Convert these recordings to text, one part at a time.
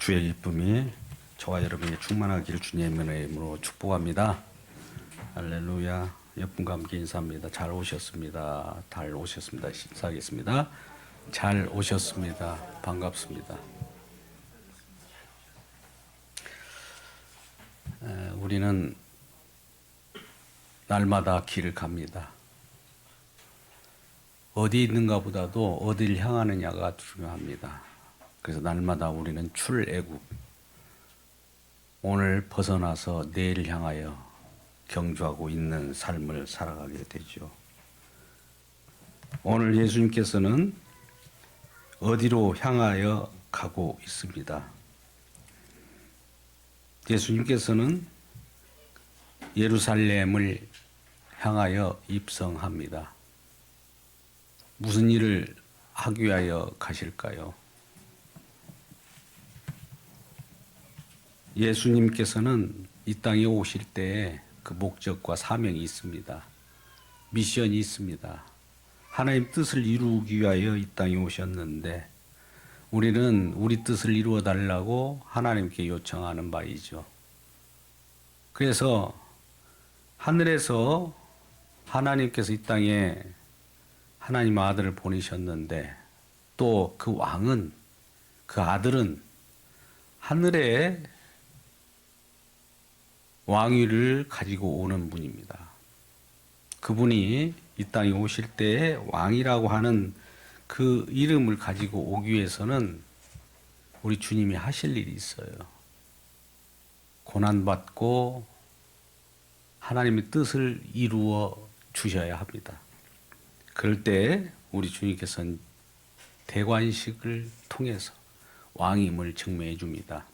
주의 기쁨이 저와 여러분이 충만하기를 주님의 이름으로 축복합니다. 할렐루야. 여러분과 함께 인사합니다. 잘 오셨습니다. 잘 오셨습니다. 인사하겠습니다. 잘 오셨습니다. 반갑습니다. 우리는 날마다 길을 갑니다. 어디 있는가 보다도 어디를 향하느냐가 중요합니다. 그래서 날마다 우리는 출애굽, 오늘 벗어나서 내일 향하여 경주하고 있는 삶을 살아가게 되죠. 오늘 예수님께서는 어디로 향하여 가고 있습니다. 예수님께서는 예루살렘을 향하여 입성합니다. 무슨 일을 하기 위하여 가실까요? 예수님께서는 이 땅에 오실 때에 그 목적과 사명이 있습니다. 미션이 있습니다. 하나님 뜻을 이루기 위하여 이 땅에 오셨는데 우리는 우리 뜻을 이루어 달라고 하나님께 요청하는 바이죠. 그래서 하늘에서 하나님께서 이 땅에 하나님 아들을 보내셨는데 또 그 왕은, 그 아들은 하늘에 왕위를 가지고 오는 분입니다. 그분이 이 땅에 오실 때 왕이라고 하는 그 이름을 가지고 오기 위해서는 우리 주님이 하실 일이 있어요. 고난받고 하나님의 뜻을 이루어 주셔야 합니다. 그럴 때 우리 주님께서는 대관식을 통해서 왕임을 증명해 줍니다.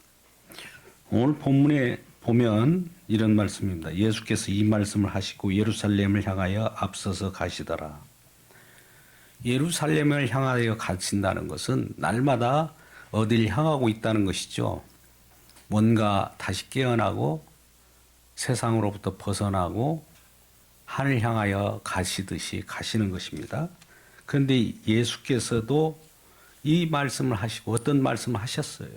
오늘 본문에 보면 이런 말씀입니다. 예수께서 이 말씀을 하시고 예루살렘을 향하여 앞서서 가시더라. 예루살렘을 향하여 가신다는 것은 날마다 어딜 향하고 있다는 것이죠. 뭔가 다시 깨어나고 세상으로부터 벗어나고 하늘 향하여 가시듯이 가시는 것입니다. 그런데 예수께서도 이 말씀을 하시고 어떤 말씀을 하셨어요.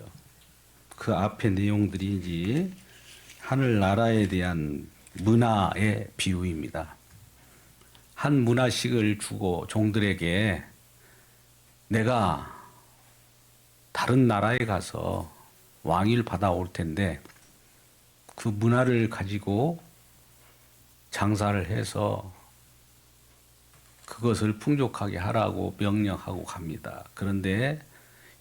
그 앞의 내용들이 하늘나라에 대한 문화의 비유입니다. 한 문화식을 주고 종들에게 내가 다른 나라에 가서 왕위를 받아올 텐데 그 문화를 가지고 장사를 해서 그것을 풍족하게 하라고 명령하고 갑니다. 그런데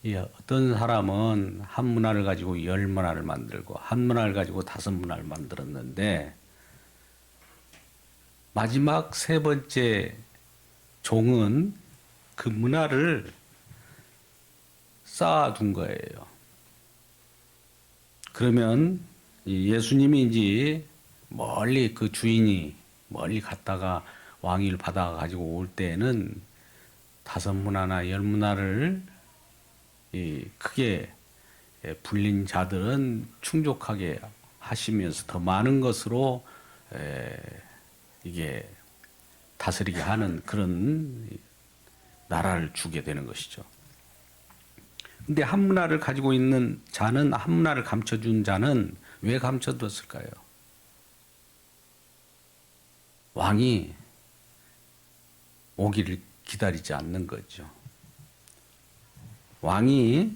어떤 사람은 한 문화를 가지고 10문화를 만들고 한 문화를 가지고 5문화를 만들었는데 마지막 세 번째 종은 그 문화를 쌓아둔 거예요. 그러면 예수님이 멀리 그 주인이 멀리 갔다가 왕위를 받아가지고 올 때는 5문화나 10문화를 크게 불린 자들은 충족하게 하시면서 더 많은 것으로 이게 다스리게 하는 그런 나라를 주게 되는 것이죠. 근데 한 문화를 가지고 있는 자는, 한 문화를 감춰준 자는 왜 감춰뒀을까요? 왕이 오기를 기다리지 않는 거죠. 왕이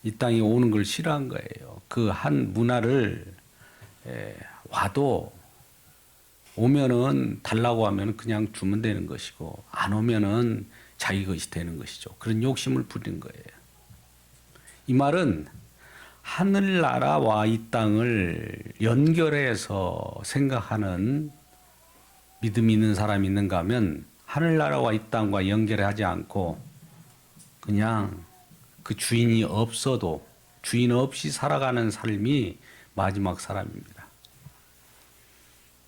이 땅에 오는 걸 싫어한 거예요. 그 한 문화를 와도 오면은 달라고 하면 그냥 주면 되는 것이고 안 오면은 자기 것이 되는 것이죠. 그런 욕심을 부린 거예요. 이 말은 하늘나라와 이 땅을 연결해서 생각하는 믿음이 있는 사람이 있는가 하면 하늘나라와 이 땅과 연결하지 않고 그냥 그 주인이 없어도 주인 없이 살아가는 삶이 마지막 사람입니다.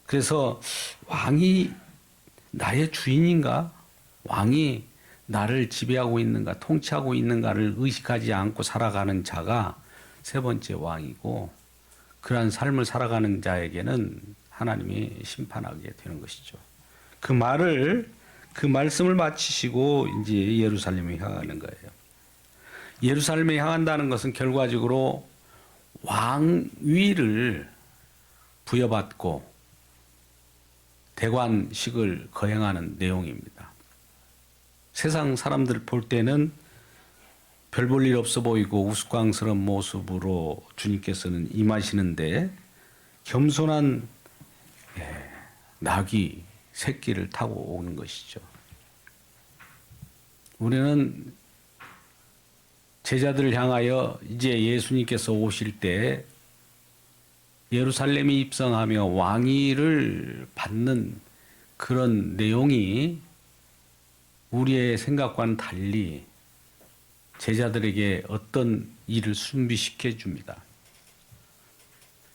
그래서 왕이 나의 주인인가? 왕이 나를 지배하고 있는가, 통치하고 있는가를 의식하지 않고 살아가는 자가 세 번째 왕이고 그러한 삶을 살아가는 자에게는 하나님이 심판하게 되는 것이죠. 그 말씀을 마치시고 이제 예루살렘에 향하는 거예요. 예루살렘에 향한다는 것은 결과적으로 왕위를 부여받고 대관식을 거행하는 내용입니다. 세상 사람들 볼 때는 별 볼 일 없어 보이고 우스꽝스러운 모습으로 주님께서는 임하시는데 겸손한 나귀 새끼를 타고 오는 것이죠. 우리는 제자들을 향하여 이제 예수님께서 오실 때 예루살렘에 입성하며 왕위를 받는 그런 내용이 우리의 생각과는 달리 제자들에게 어떤 일을 준비시켜 줍니다.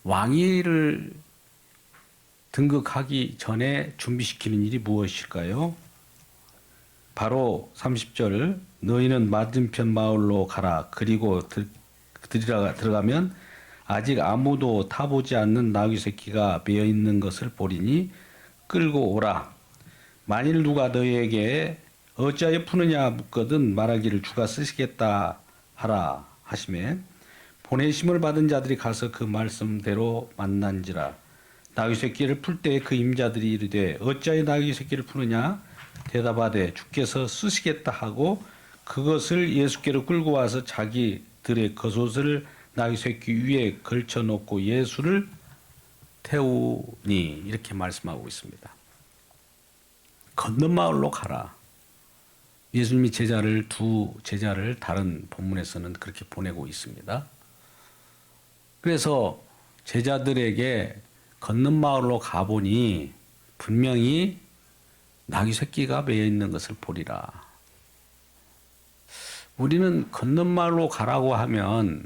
왕위를 등극하기 전에 준비시키는 일이 무엇일까요? 바로 30절 너희는 맞은편 마을로 가라. 그리고 들어가면 아직 아무도 타보지 않는 나귀 새끼가 매어 있는 것을 보리니 끌고 오라. 만일 누가 너희에게 어찌하여 푸느냐 묻거든 말하기를 주가 쓰시겠다 하라 하시매 보내심을 받은 자들이 가서 그 말씀대로 만난지라. 나귀 새끼를 풀 때 그 임자들이 이르되 어찌하여 나귀 새끼를 푸느냐 대답하되 주께서 쓰시겠다 하고 그것을 예수께로 끌고 와서 자기들의 겉옷을 나귀 새끼 위에 걸쳐 놓고 예수를 태우니 이렇게 말씀하고 있습니다. 건넌 마을로 가라. 예수님이 두 제자를 다른 본문에서는 그렇게 보내고 있습니다. 그래서 제자들에게 건넌 마을로 가보니 분명히 나귀 새끼가 매여 있는 것을 보리라. 우리는 건넌 마을로 가라고 하면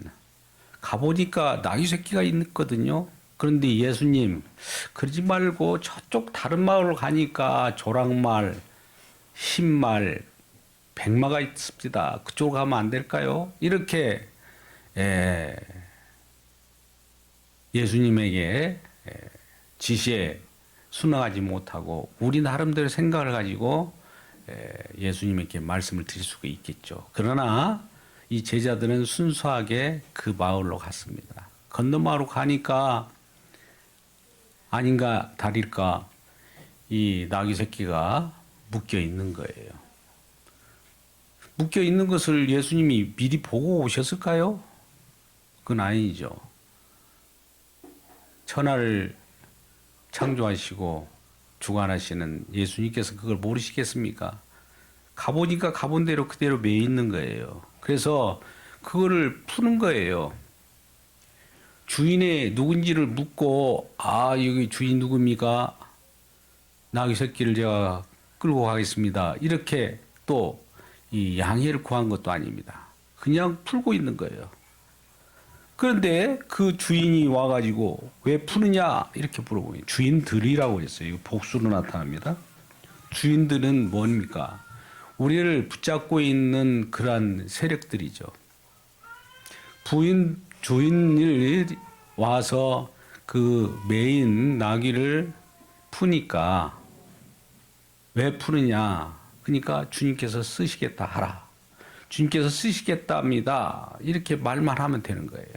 가보니까 나귀 새끼가 있거든요. 그런데 예수님 그러지 말고 저쪽 다른 마을로 가니까 조랑말, 흰말, 백마가 있습니다. 그쪽으로 가면 안 될까요? 이렇게 예수님에게 지시에 순응하지 못하고 우리 나름대로 생각을 가지고 예수님에게 말씀을 드릴 수가 있겠죠. 그러나 이 제자들은 순수하게 그 마을로 갔습니다. 건너 마을로 가니까 아닌가 다를까 이 나귀 새끼가 묶여 있는 거예요. 묶여 있는 것을 예수님이 미리 보고 오셨을까요? 그건 아니죠. 천하를 창조하시고 주관하시는 예수님께서 그걸 모르시겠습니까? 가보니까 가본 대로 그대로 매여 있는 거예요. 그래서 그거를 푸는 거예요. 주인의 누군지를 묻고 여기 주인 누굽니까? 나귀 새끼를 제가 끌고 가겠습니다. 이렇게 또 이 양해를 구한 것도 아닙니다. 그냥 풀고 있는 거예요. 그런데 그 주인이 와가지고 왜 푸느냐 이렇게 물어보니 주인들이라고 했어요. 이거 복수로 나타납니다. 주인들은 뭡니까? 우리를 붙잡고 있는 그러한 세력들이죠. 주인이 와서 그 매인 나귀를 푸니까 왜 푸느냐? 그러니까 주님께서 쓰시겠다 하라. 주님께서 쓰시겠답니다. 이렇게 말만 하면 되는 거예요.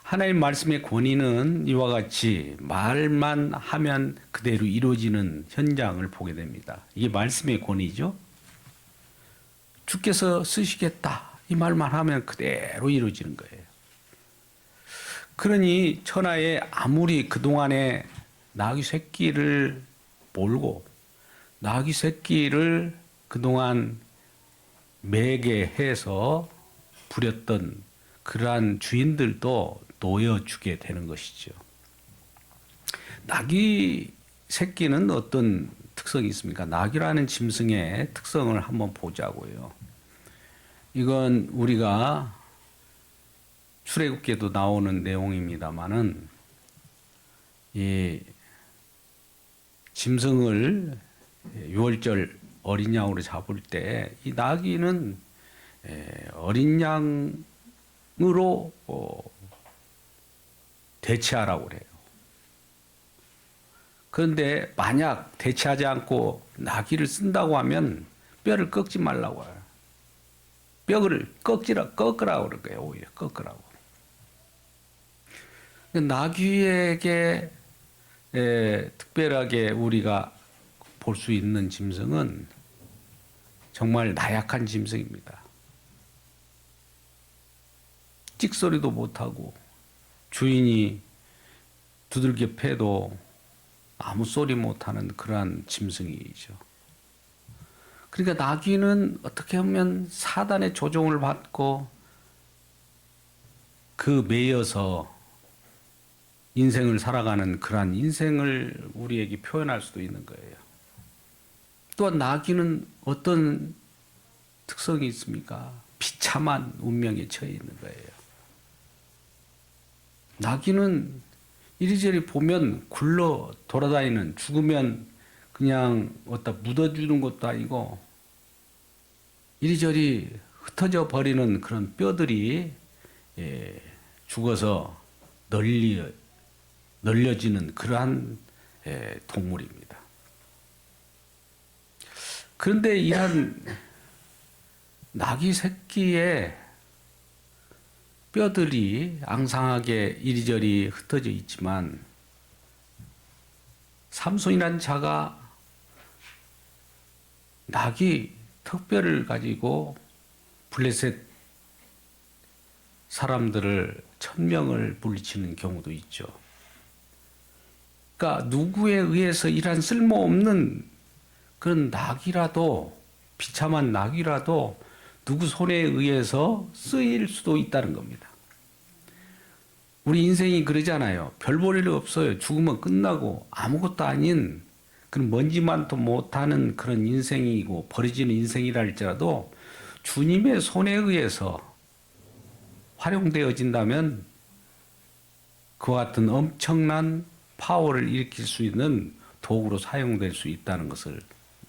하나님 말씀의 권위는 이와 같이 말만 하면 그대로 이루어지는 현장을 보게 됩니다. 이게 말씀의 권위죠. 주께서 쓰시겠다. 이 말만 하면 그대로 이루어지는 거예요. 그러니 천하에 아무리 그동안에 나귀 새끼를 몰고 나귀 새끼를 그동안 매게 해서 부렸던 그러한 주인들도 놓여주게 되는 것이죠. 나귀 새끼는 어떤 특성이 있습니까? 나귀라는 짐승의 특성을 한번 보자고요. 이건 우리가 출애굽기에도 나오는 내용입니다만은 이 짐승을 유월절 어린 양으로 잡을 때 이 나귀는 어린 양으로 대체하라고 그래요. 그런데 만약 대체하지 않고 나귀를 쓴다고 하면 뼈를 꺾지 말라고 해요. 뼈를 꺾으라고 그런 거예요. 오히려 꺾으라고. 나귀에게 특별하게 우리가 볼 수 있는 짐승은 정말 나약한 짐승입니다. 찍소리도 못하고 주인이 두들겨 패도 아무 소리 못하는 그러한 짐승이죠. 그러니까 나귀는 어떻게 보면 사단의 조종을 받고 그 매여서 인생을 살아가는 그러한 인생을 우리에게 표현할 수도 있는 거예요. 또한 나귀는 어떤 특성이 있습니까? 비참한 운명에 처해 있는 거예요. 나귀는 이리저리 보면 굴러 돌아다니는, 죽으면 그냥 어디다 묻어주는 것도 아니고 이리저리 흩어져 버리는 그런 뼈들이 죽어서 널려지는 그러한 동물입니다. 그런데 이러한 나귀 새끼의 뼈들이 앙상하게 이리저리 흩어져 있지만 삼손이라는 자가 나귀 턱뼈를 가지고 블레셋 사람들을 1000명을 물리치는 경우도 있죠. 그러니까 누구에 의해서 이러한 쓸모없는 그런 낙이라도, 비참한 낙이라도 누구 손에 의해서 쓰일 수도 있다는 겁니다. 우리 인생이 그러잖아요. 별 볼 일 없어요. 죽으면 끝나고 아무것도 아닌 그런 먼지만도 못하는 그런 인생이고 버려지는 인생이라 할지라도 주님의 손에 의해서 활용되어진다면 그와 같은 엄청난 파워를 일으킬 수 있는 도구로 사용될 수 있다는 것을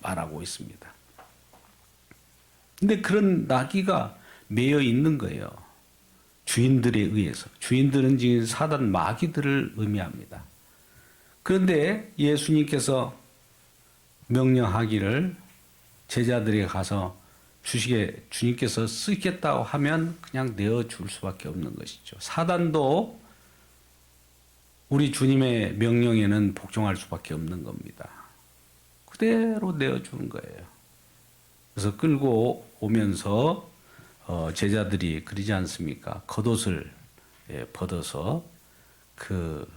말하고 있습니다. 근데 그런 나귀가 매여 있는 거예요. 주인들에 의해서. 주인들은 지금 사단 마귀들을 의미합니다. 그런데 예수님께서 명령하기를 제자들에게 가서 주님께서 쓰겠다고 하면 그냥 내어줄 수밖에 없는 것이죠. 사단도 우리 주님의 명령에는 복종할 수밖에 없는 겁니다. 그대로 내어주는 거예요. 그래서 끌고 오면서 제자들이 그러지 않습니까? 겉옷을 벗어서 그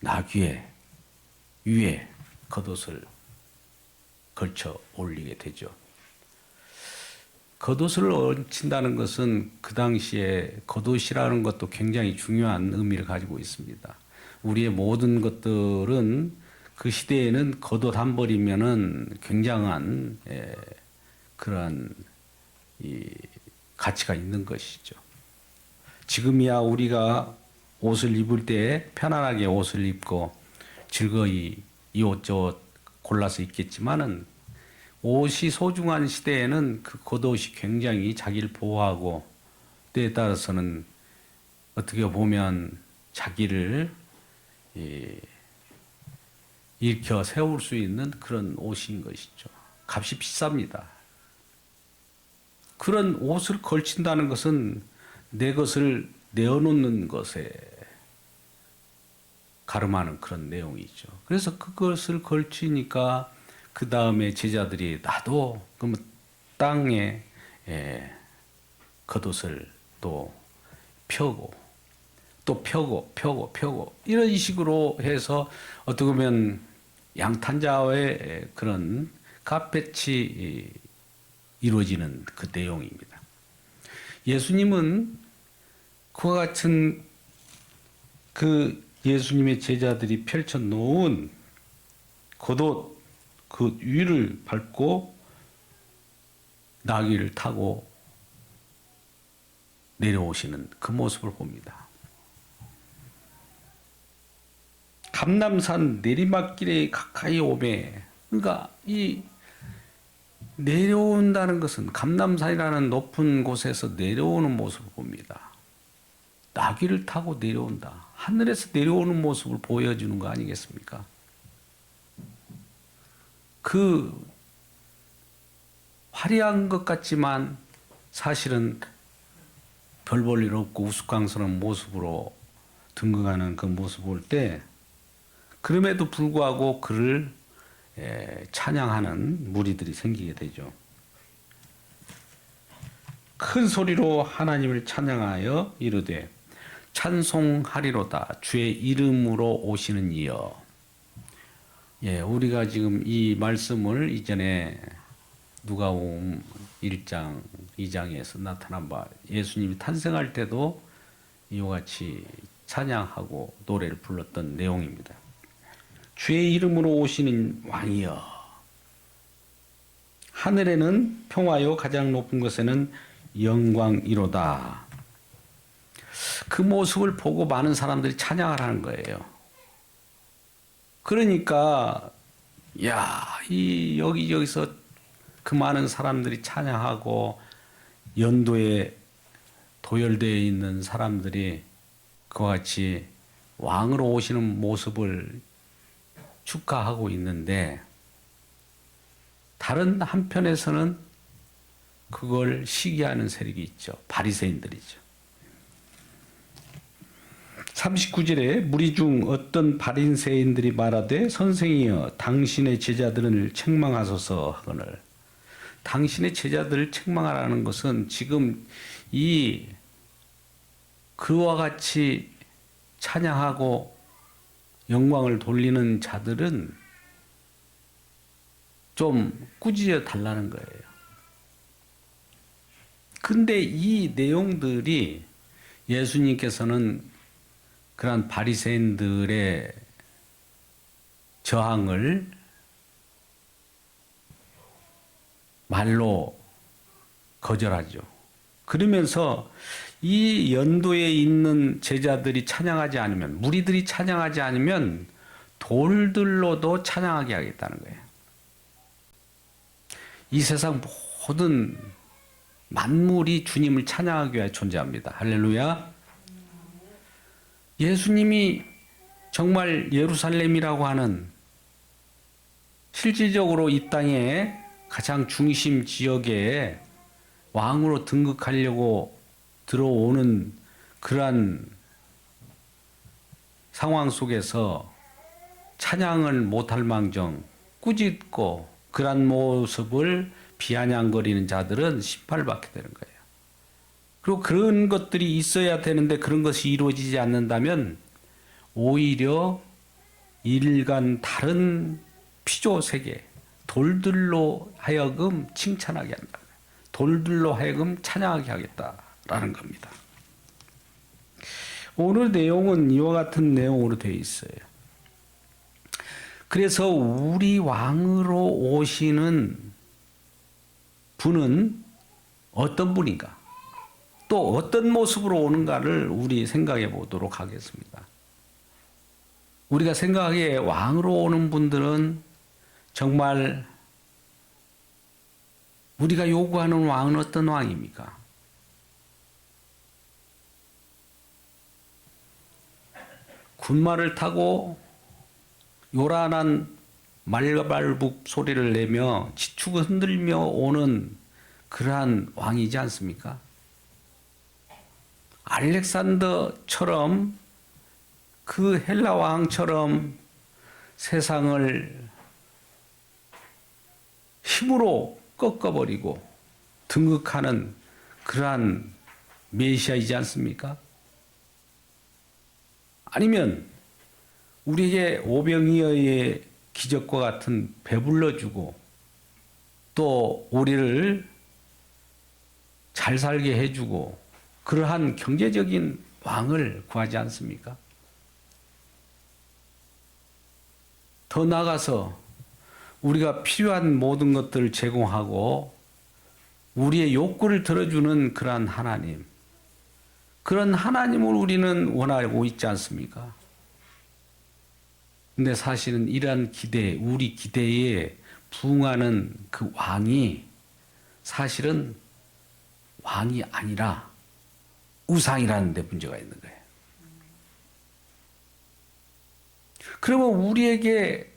나귀의 위에 겉옷을 걸쳐 올리게 되죠. 겉옷을 얹힌다는 것은 그 당시에 겉옷이라는 것도 굉장히 중요한 의미를 가지고 있습니다. 우리의 모든 것들은 그 시대에는 겉옷 한 벌이면은 굉장한 그러한 이 가치가 있는 것이죠. 지금이야 우리가 옷을 입을 때 편안하게 옷을 입고 즐거이 이 옷 저 옷 골라서 입겠지만은 옷이 소중한 시대에는 그 겉옷이 굉장히 자기를 보호하고 때에 따라서는 어떻게 보면 자기를 일으켜 세울 수 있는 그런 옷인 것이죠. 값이 비쌉니다. 그런 옷을 걸친다는 것은 내 것을 내어놓는 것에 가름하는 그런 내용이죠. 그래서 그것을 걸치니까 그 다음에 제자들이 나도 그러면 땅에 겉옷을 또 펴고 또 펴고 이런 식으로 해서 어떻게 보면 양탄자의 그런 카펫이 이루어지는 그 내용입니다. 예수님은 그와 같은 그 예수님의 제자들이 펼쳐 놓은 겉옷 그 위를 밟고 나귀를 타고 내려오시는 그 모습을 봅니다. 감람산 내리막길에 가까이 오매, 그러니까 이 내려온다는 것은 감람산이라는 높은 곳에서 내려오는 모습을 봅니다. 나귀를 타고 내려온다. 하늘에서 내려오는 모습을 보여주는 거 아니겠습니까? 그 화려한 것 같지만 사실은 별 볼 일 없고 우스꽝스러운 모습으로 등극하는 그 모습을 볼 때 그럼에도 불구하고 그를 찬양하는 무리들이 생기게 되죠. 큰 소리로 하나님을 찬양하여 이르되 찬송하리로다 주의 이름으로 오시는 이여. 우리가 지금 이 말씀을 이전에 누가복음 1장, 2장에서 나타난 바 예수님이 탄생할 때도 이와 같이 찬양하고 노래를 불렀던 내용입니다. 주의 이름으로 오시는 왕이여. 하늘에는 평화요 가장 높은 곳에는 영광이로다. 그 모습을 보고 많은 사람들이 찬양을 하는 거예요. 그러니까 이 여기저기서 그 많은 사람들이 찬양하고 연도에 도열되어 있는 사람들이 그와 같이 왕으로 오시는 모습을 축하하고 있는데 다른 한편에서는 그걸 시기하는 세력이 있죠. 바리새인들이죠. 39절에 무리 중 어떤 바리새인들이 말하되 선생이여 당신의 제자들을 책망하소서 하거늘. 당신의 제자들을 책망하라는 것은 지금 이 그와 같이 찬양하고 영광을 돌리는 자들은 좀 꾸짖어 달라는 거예요. 근데 이 내용들이 예수님께서는 그러한 바리새인들의 저항을 말로 거절하죠. 그러면서 이 연도에 있는 제자들이 찬양하지 않으면, 무리들이 찬양하지 않으면 돌들로도 찬양하게 하겠다는 거예요. 이 세상 모든 만물이 주님을 찬양하기 위해 존재합니다. 할렐루야. 예수님이 정말 예루살렘이라고 하는 실질적으로 이 땅에 가장 중심 지역에 왕으로 등극하려고 들어오는 그러한 상황 속에서 찬양을 못할 망정 꾸짖고 그러한 모습을 비아냥거리는 자들은 심판을 받게 되는 거예요. 그리고 그런 것들이 있어야 되는데 그런 것이 이루어지지 않는다면 오히려 일간 다른 피조 세계, 돌들로 하여금 칭찬하게 한다. 돌들로 하여금 찬양하게 하겠다라는 겁니다. 오늘 내용은 이와 같은 내용으로 되어 있어요. 그래서 우리 왕으로 오시는 분은 어떤 분인가? 또 어떤 모습으로 오는가를 우리 생각해 보도록 하겠습니다. 우리가 생각하기에 왕으로 오는 분들은 정말 우리가 요구하는 왕은 어떤 왕입니까? 군마를 타고 요란한 말발굽 소리를 내며 지축을 흔들며 오는 그러한 왕이지 않습니까? 알렉산더처럼 그 헬라 왕처럼 세상을 힘으로 꺾어버리고 등극하는 그러한 메시아이지 않습니까? 아니면 우리에게 오병이어의 기적과 같은 배불러주고 또 우리를 잘 살게 해주고 그러한 경제적인 왕을 구하지 않습니까? 더 나아가서 우리가 필요한 모든 것들을 제공하고 우리의 욕구를 들어주는 그러한 하나님, 그런 하나님을 우리는 원하고 있지 않습니까? 근데 사실은 이러한 기대, 우리 기대에 부응하는 그 왕이 사실은 왕이 아니라 우상이라는 데 문제가 있는 거예요. 그러면 우리에게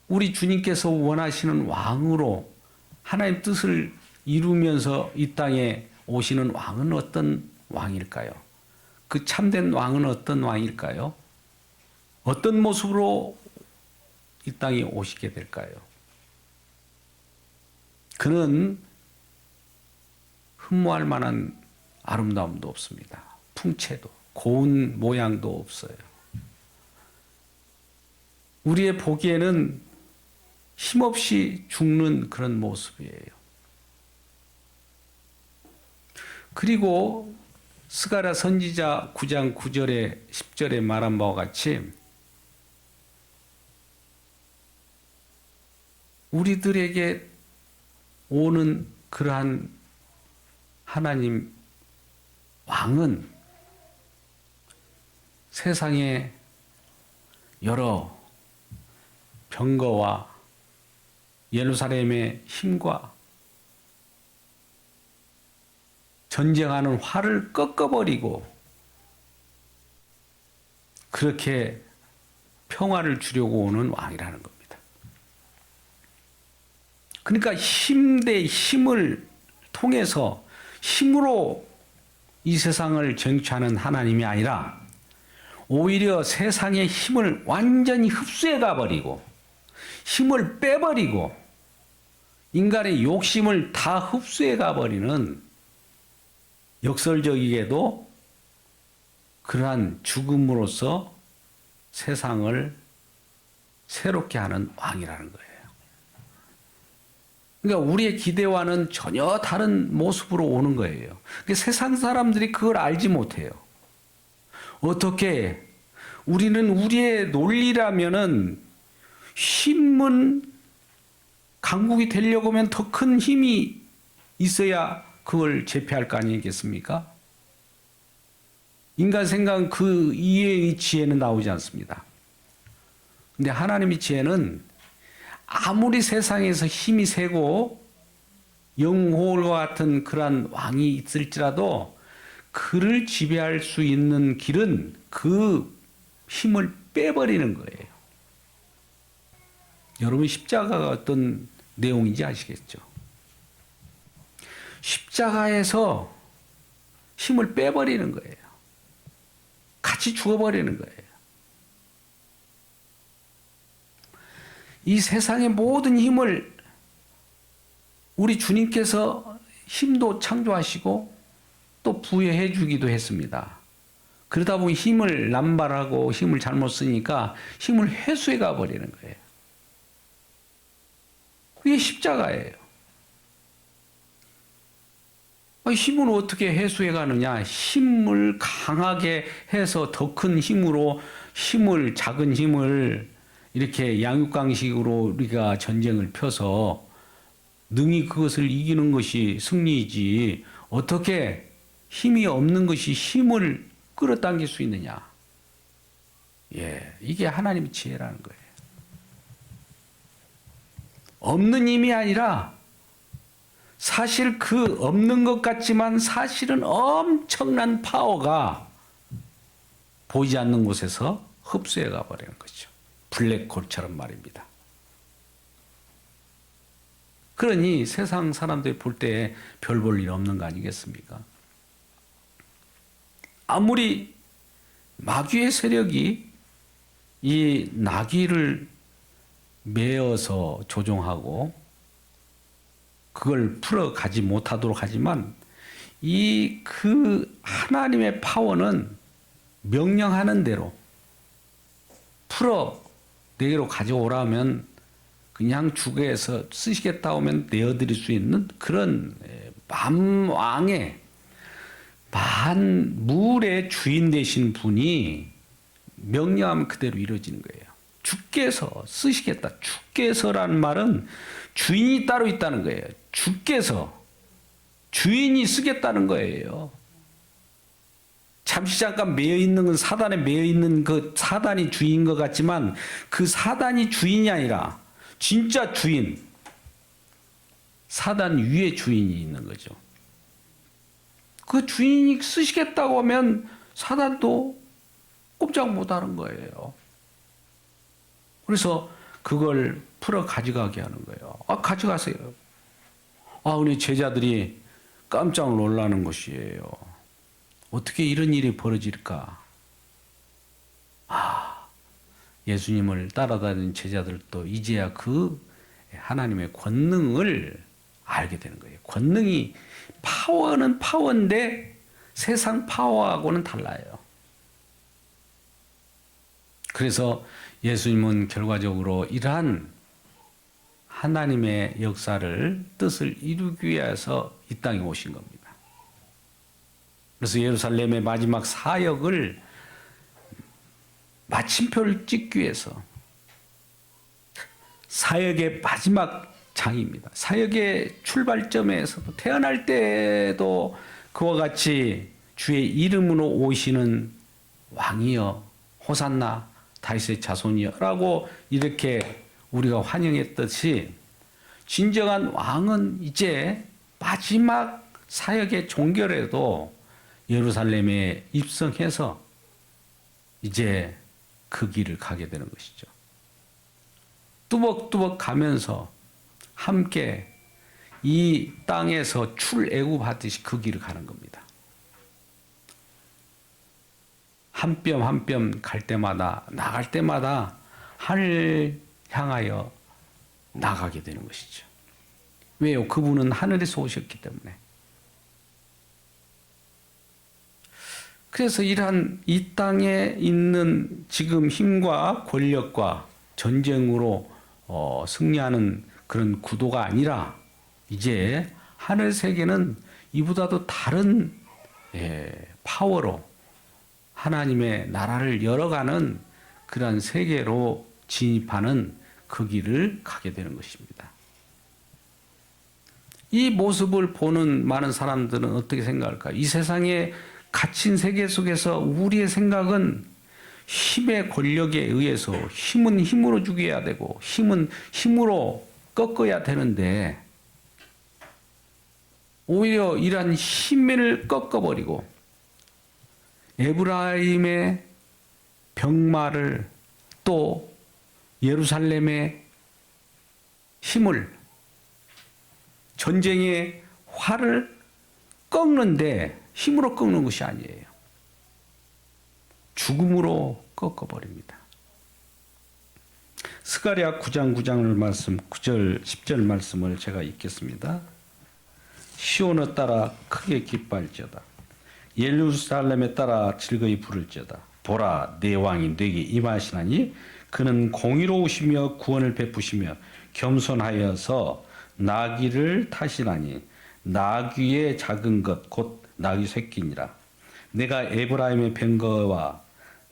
우리 주님께서 원하시는 왕으로 하나님 뜻을 이루면서 이 땅에 오시는 왕은 어떤 왕일까요? 그 참된 왕은 어떤 왕일까요? 어떤 모습으로 이 땅에 오시게 될까요? 그는 흠모할 만한 아름다움도 없습니다. 풍채도, 고운 모양도 없어요. 우리의 보기에는 힘없이 죽는 그런 모습이에요. 그리고 스가랴 선지자 9장 9절에 10절에 말한 바와 같이 우리들에게 오는 그러한 하나님 왕은 세상의 여러 병거와 예루살렘의 힘과 전쟁하는 활을 꺾어버리고 그렇게 평화를 주려고 오는 왕이라는 겁니다. 그러니까 힘 대 힘을 통해서 힘으로 이 세상을 정취하는 하나님이 아니라 오히려 세상의 힘을 완전히 흡수해 가버리고 힘을 빼버리고 인간의 욕심을 다 흡수해 가버리는 역설적이게도 그러한 죽음으로써 세상을 새롭게 하는 왕이라는 거예요. 그러니까 우리의 기대와는 전혀 다른 모습으로 오는 거예요. 그러니까 세상 사람들이 그걸 알지 못해요. 어떻게 우리는 우리의 논리라면은 힘은 강국이 되려고 하면 더 큰 힘이 있어야 그걸 제패할 거 아니겠습니까? 인간 생각은 그 이해의 지혜는 나오지 않습니다. 근데 하나님의 지혜는 아무리 세상에서 힘이 세고 영호와 같은 그러한 왕이 있을지라도 그를 지배할 수 있는 길은 그 힘을 빼버리는 거예요. 여러분 십자가가 어떤 내용인지 아시겠죠? 십자가에서 힘을 빼버리는 거예요. 같이 죽어버리는 거예요. 이 세상의 모든 힘을 우리 주님께서 힘도 창조하시고 또 부여해 주기도 했습니다. 그러다 보니 힘을 남발하고 힘을 잘못 쓰니까 힘을 회수해 가버리는 거예요. 그게 십자가예요. 힘을 어떻게 해소해 가느냐? 힘을 강하게 해서 더 큰 힘으로 작은 힘을 이렇게 양육강식으로 우리가 전쟁을 펴서 능히 그것을 이기는 것이 승리이지 어떻게 힘이 없는 것이 힘을 끌어당길 수 있느냐? 예, 이게 하나님의 지혜라는 거예요. 없는 힘이 아니라 사실 그 없는 것 같지만 사실은 엄청난 파워가 보이지 않는 곳에서 흡수해 가버리는 거죠. 블랙홀처럼 말입니다. 그러니 세상 사람들이 볼 때 별 볼 일 없는 거 아니겠습니까? 아무리 마귀의 세력이 이 나귀를 매어서 조종하고 그걸 풀어가지 못하도록 하지만 그 하나님의 파워는 명령하는 대로 풀어 내게로 가져오라 하면 그냥 주게해서 쓰시겠다 하면 내어드릴 수 있는 그런 만왕의 만물의 주인 되신 분이 명령하면 그대로 이루어지는 거예요. 주께서 쓰시겠다. 주께서라는 말은 주인이 따로 있다는 거예요. 주께서 주인이 쓰겠다는 거예요. 잠시 잠깐 매여 있는 건 사단에 매여 있는 그 사단이 주인인 것 같지만 그 사단이 주인이 아니라 진짜 주인, 사단 위에 주인이 있는 거죠. 그 주인이 쓰시겠다고 하면 사단도 꼼짝 못하는 거예요. 그래서 그걸 풀어 가져가게 하는 거예요. 가져가세요. 우리 제자들이 깜짝 놀라는 것이에요. 어떻게 이런 일이 벌어질까? 예수님을 따라다니는 제자들도 이제야 그 하나님의 권능을 알게 되는 거예요. 권능이, 파워는 파워인데 세상 파워하고는 달라요. 그래서 예수님은 결과적으로 이러한 하나님의 역사를, 뜻을 이루기 위해서 이 땅에 오신 겁니다. 그래서 예루살렘의 마지막 사역을, 마침표를 찍기 위해서, 사역의 마지막 장입니다. 사역의 출발점에서도, 태어날 때도 그와 같이 주의 이름으로 오시는 왕이여 호산나 다윗의 자손이여 라고 이렇게 우리가 환영했듯이, 진정한 왕은 이제 마지막 사역의 종결에도 예루살렘에 입성해서 이제 그 길을 가게 되는 것이죠. 뚜벅뚜벅 가면서 함께 이 땅에서 출애굽하듯이 그 길을 가는 겁니다. 한 뼘 한 뼘 갈 때마다, 나갈 때마다 하늘 향하여 나가게 되는 것이죠. 왜요? 그분은 하늘에서 오셨기 때문에. 그래서 이러한 이 땅에 있는 지금 힘과 권력과 전쟁으로 승리하는 그런 구도가 아니라, 이제 하늘 세계는 이보다도 다른 파워로 하나님의 나라를 열어가는 그러한 세계로 진입하는 그 길을 가게 되는 것입니다. 이 모습을 보는 많은 사람들은 어떻게 생각할까요? 이 세상에 갇힌 세계 속에서 우리의 생각은 힘의 권력에 의해서, 힘은 힘으로 죽여야 되고 힘은 힘으로 꺾어야 되는데, 오히려 이러한 힘을 꺾어버리고 에브라임의 병마를, 또 예루살렘의 힘을, 전쟁의 활을 꺾는데 힘으로 꺾는 것이 아니에요. 죽음으로 꺾어버립니다. 스가랴 9장 9절 말씀, 9절 10절 말씀을 제가 읽겠습니다. 시온을 따라 크게 기뻐할지어다. 예루살렘에 따라 즐거이 부를지어다. 보라, 내 왕이 네게 임하시나니 그는 공의로우시며 구원을 베푸시며 겸손하여서 나귀를 타시나니 나귀의 작은 것 곧 나귀 새끼니라. 내가 에브라임의 뱅거와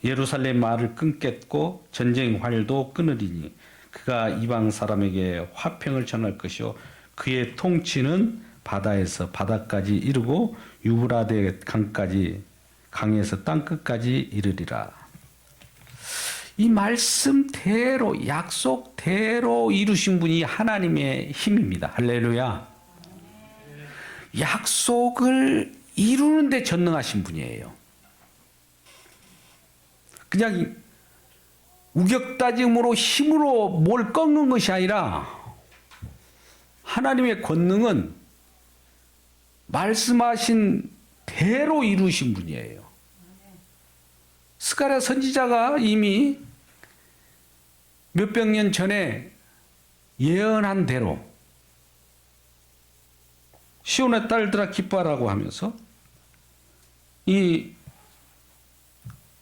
예루살렘 말을 끊겠고 전쟁 활도 끊으리니 그가 이방 사람에게 화평을 전할 것이요 그의 통치는 바다에서 바다까지 이르고 유브라데 강까지, 강에서 땅끝까지 이르리라. 이 말씀대로, 약속대로 이루신 분이 하나님의 힘입니다. 할렐루야. 약속을 이루는 데 전능하신 분이에요. 그냥 우격다짐으로 힘으로 뭘 꺾는 것이 아니라, 하나님의 권능은 말씀하신 대로 이루신 분이에요. 스가랴 선지자가 이미 몇백 년 전에 예언한 대로 시온의 딸들아 기뻐하라고 하면서 이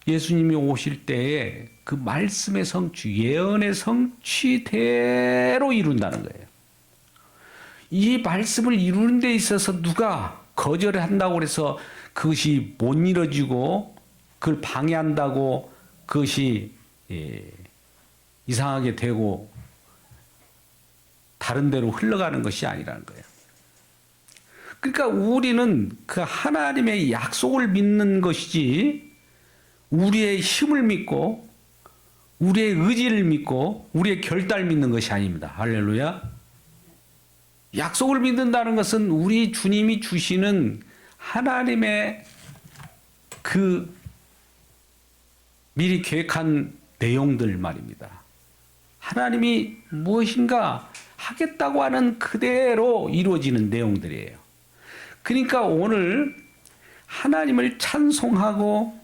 예수님이 오실 때에 그 말씀의 성취, 예언의 성취대로 이룬다는 거예요. 이 말씀을 이루는 데 있어서 누가 거절을 한다고 해서 그것이 못 이루어지고 그걸 방해한다고 그것이 이상하게 되고 다른 데로 흘러가는 것이 아니라는 거예요. 그러니까 우리는 그 하나님의 약속을 믿는 것이지, 우리의 힘을 믿고 우리의 의지를 믿고 우리의 결단을 믿는 것이 아닙니다. 할렐루야. 약속을 믿는다는 것은 우리 주님이 주시는 하나님의 그 미리 계획한 내용들 말입니다. 하나님이 무엇인가 하겠다고 하는 그대로 이루어지는 내용들이에요. 그러니까 오늘 하나님을 찬송하고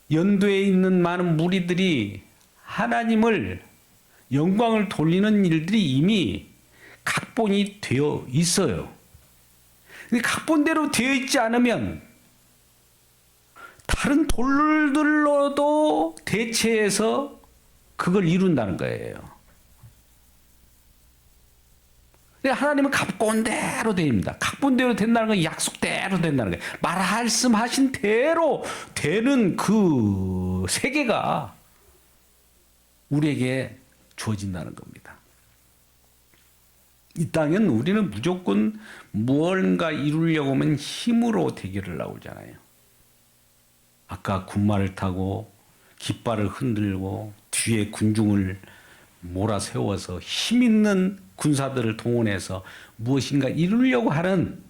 연도에 있는 많은 무리들이 하나님을 영광을 돌리는 일들이 이미 각본이 되어 있어요. 근데 각본대로 되어 있지 않으면 다른 돌들로도 대체해서 그걸 이룬다는 거예요. 하나님은 각본대로 됩니다. 각본대로 된다는 건 약속대로 된다는 거예요. 말씀하신 대로 되는 그 세계가 우리에게 주어진다는 겁니다. 이 땅엔 우리는 무조건 무언가 이루려고 하면 힘으로 대결을 나오잖아요. 아까 군마를 타고 깃발을 흔들고 뒤에 군중을 몰아세워서 힘 있는 군사들을 동원해서 무엇인가 이루려고 하는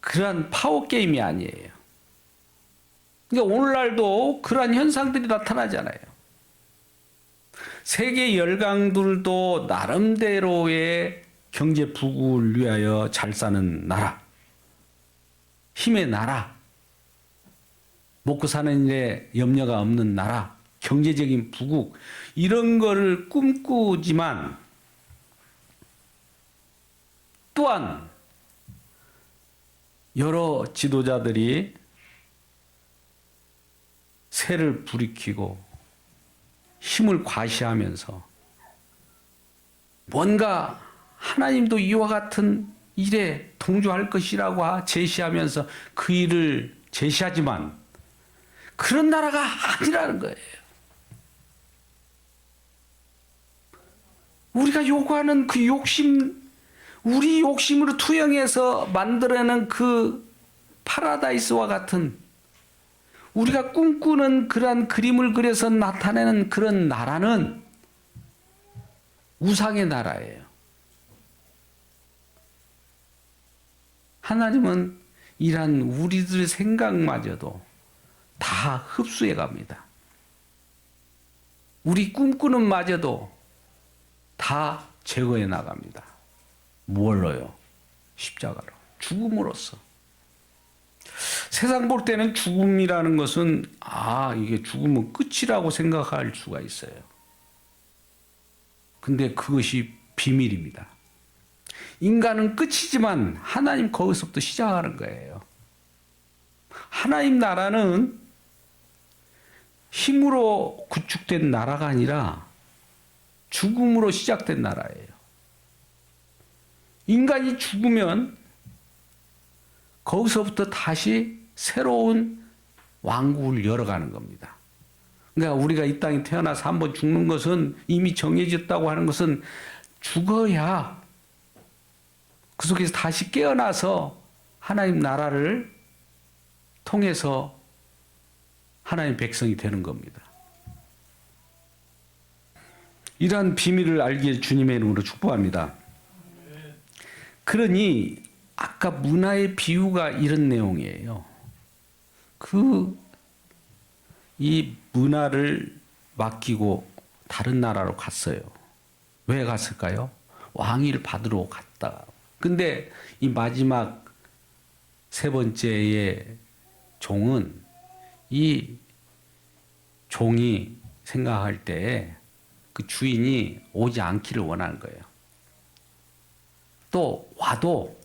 그러한 파워게임이 아니에요. 그러니까 오늘날도 그러한 현상들이 나타나잖아요. 세계 열강들도 나름대로의 경제 부국을 위하여 잘 사는 나라, 힘의 나라, 먹고 사는 일에 염려가 없는 나라, 경제적인 부국, 이런 거를 꿈꾸지만 또한 여러 지도자들이 세를 부리키고 힘을 과시하면서 뭔가 하나님도 이와 같은 일에 동조할 것이라고 제시하면서 그 일을 제시하지만 그런 나라가 아니라는 거예요. 우리가 요구하는 그 욕심, 우리 욕심으로 투영해서 만들어낸 그 파라다이스와 같은 우리가 꿈꾸는 그러한 그림을 그려서 나타내는 그런 나라는 우상의 나라예요. 하나님은 이러한 우리들의 생각마저도 다 흡수해 갑니다. 우리 꿈꾸는 마저도 다 제거해 나갑니다. 무엇로요? 십자가로. 죽음으로써. 세상 볼 때는 죽음이라는 것은 이게 죽으면 끝이라고 생각할 수가 있어요. 근데 그것이 비밀입니다. 인간은 끝이지만 하나님 거기서부터 시작하는 거예요. 하나님 나라는 힘으로 구축된 나라가 아니라 죽음으로 시작된 나라예요. 인간이 죽으면 거기서부터 다시 새로운 왕국을 열어가는 겁니다. 그러니까 우리가 이 땅에 태어나서 한번 죽는 것은 이미 정해졌다고 하는 것은 죽어야 그 속에서 다시 깨어나서 하나님 나라를 통해서 하나님 백성이 되는 겁니다. 이러한 비밀을 알기에 주님의 이름으로 축복합니다. 그러니 아까 문화의 비유가 이런 내용이에요. 이 문화를 맡기고 다른 나라로 갔어요. 왜 갔을까요? 왕위를 받으러 갔다. 근데 이 마지막 세 번째의 종은 이 종이 생각할 때 그 주인이 오지 않기를 원하는 거예요. 또 와도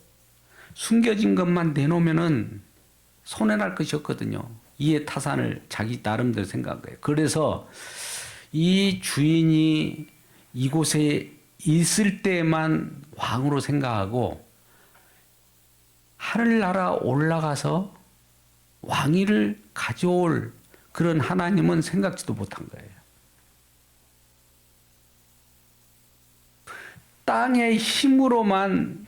숨겨진 것만 내놓으면은 손해날 것이 없거든요. 이에 타산을 자기 나름대로 생각한 거예요. 그래서 이 주인이 이곳에 있을 때만 왕으로 생각하고 하늘나라 올라가서 왕위를 가져올 그런 하나님은 생각지도 못한 거예요. 땅의 힘으로만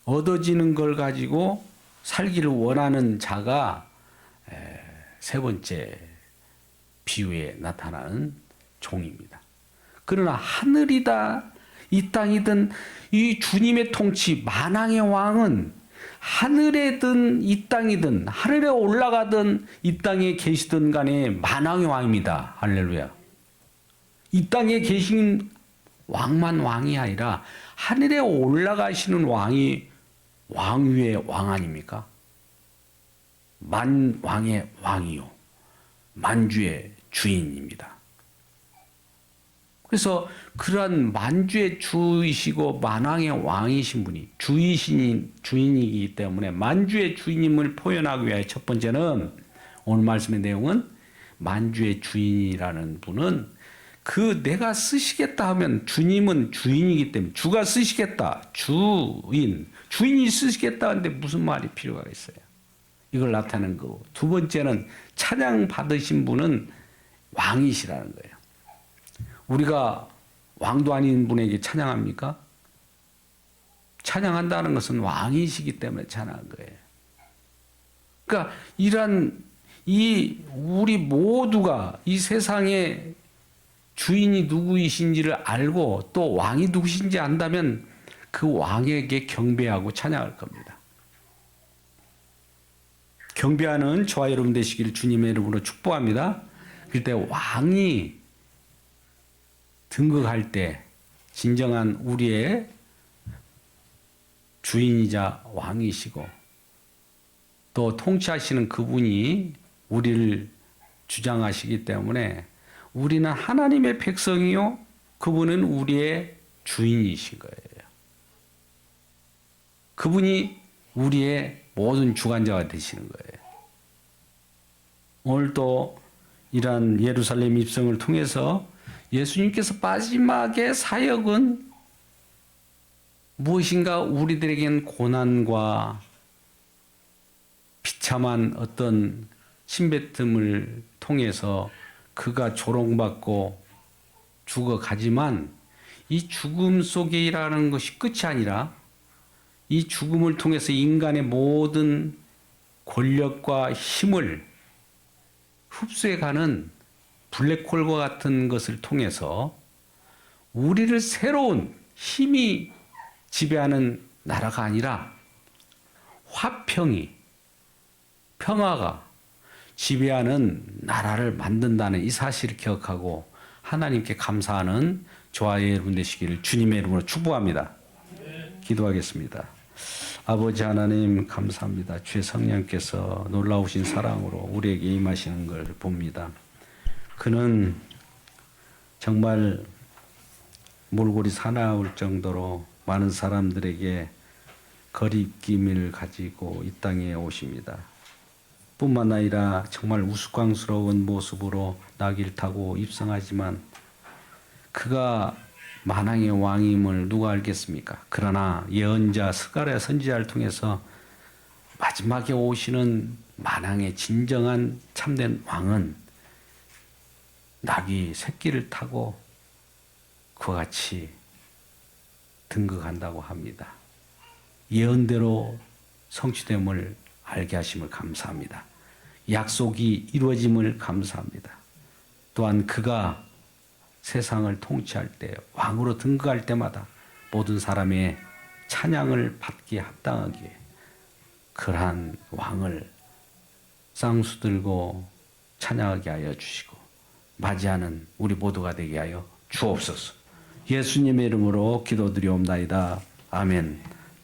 얻어지는 걸 가지고 살기를 원하는 자가 세 번째 비유에 나타나는 종입니다. 그러나 하늘이다 이 땅이든 이 주님의 통치 만왕의 왕은 하늘에든 이 땅이든 하늘에 올라가든 이 땅에 계시든 간에 만왕의 왕입니다. 할렐루야. 이 땅에 계신 왕만 왕이 아니라 하늘에 올라가시는 왕이 왕 위의 왕 아닙니까? 만왕의 왕이요. 만주의 주인입니다. 그래서 그러한 만주의 주이시고 만왕의 왕이신 분이 주인이기 때문에 만주의 주인임을 표현하기 위해 첫 번째는 오늘 말씀의 내용은 만주의 주인이라는 분은 그 내가 쓰시겠다 하면 주님은 주인이기 때문에 주가 쓰시겠다. 주인이 쓰시겠다 하는데 무슨 말이 필요가 있어요. 이걸 나타내는 거고. 두 번째는 찬양 받으신 분은 왕이시라는 거예요. 우리가 왕도 아닌 분에게 찬양합니까? 찬양한다는 것은 왕이시기 때문에 찬양한 거예요. 그러니까 우리 모두가 이 세상의 주인이 누구이신지를 알고 또 왕이 누구신지 안다면 그 왕에게 경배하고 찬양할 겁니다. 경배하는 저와 여러분 되시기를 주님의 이름으로 축복합니다. 그때 왕이 등극할 때 진정한 우리의 주인이자 왕이시고 또 통치하시는 그분이 우리를 주장하시기 때문에 우리는 하나님의 백성이요 그분은 우리의 주인이신 거예요. 그분이 우리의 모든 주관자가 되시는 거예요. 오늘 또 이러한 예루살렘 입성을 통해서 예수님께서 마지막의 사역은 무엇인가 우리들에겐 고난과 비참한 어떤 침뱉음을 통해서 그가 조롱받고 죽어가지만 이 죽음 속에 일하는 것이 끝이 아니라 이 죽음을 통해서 인간의 모든 권력과 힘을 흡수해가는 블랙홀과 같은 것을 통해서 우리를 새로운 힘이 지배하는 나라가 아니라 평화가 지배하는 나라를 만든다는 이 사실을 기억하고 하나님께 감사하는 저와 여러분 되시기를 주님의 이름으로 축복합니다. 기도하겠습니다. 아버지 하나님 감사합니다. 주의 성령께서 놀라우신 사랑으로 우리에게 임하시는 걸 봅니다. 그는 정말 몰골이 사나울 정도로 많은 사람들에게 거리낌을 가지고 이 땅에 오십니다. 뿐만 아니라 정말 우스꽝스러운 모습으로 나귀를 타고 입성하지만 그가 만왕의 왕임을 누가 알겠습니까? 그러나 예언자 스가랴 선지자를 통해서 마지막에 오시는 만왕의 진정한 참된 왕은 나귀 새끼를 타고 그와 같이 등극한다고 합니다. 예언대로 성취됨을 알게 하심을 감사합니다. 약속이 이루어짐을 감사합니다. 또한 그가 세상을 통치할 때 왕으로 등극할 때마다 모든 사람의 찬양을 받기에 합당하기에 그러한 왕을 쌍수 들고 찬양하게 하여 주시고 맞이하는 우리 모두가 되게 하여 주옵소서. 예수님의 이름으로 기도드리옵나이다. 아멘.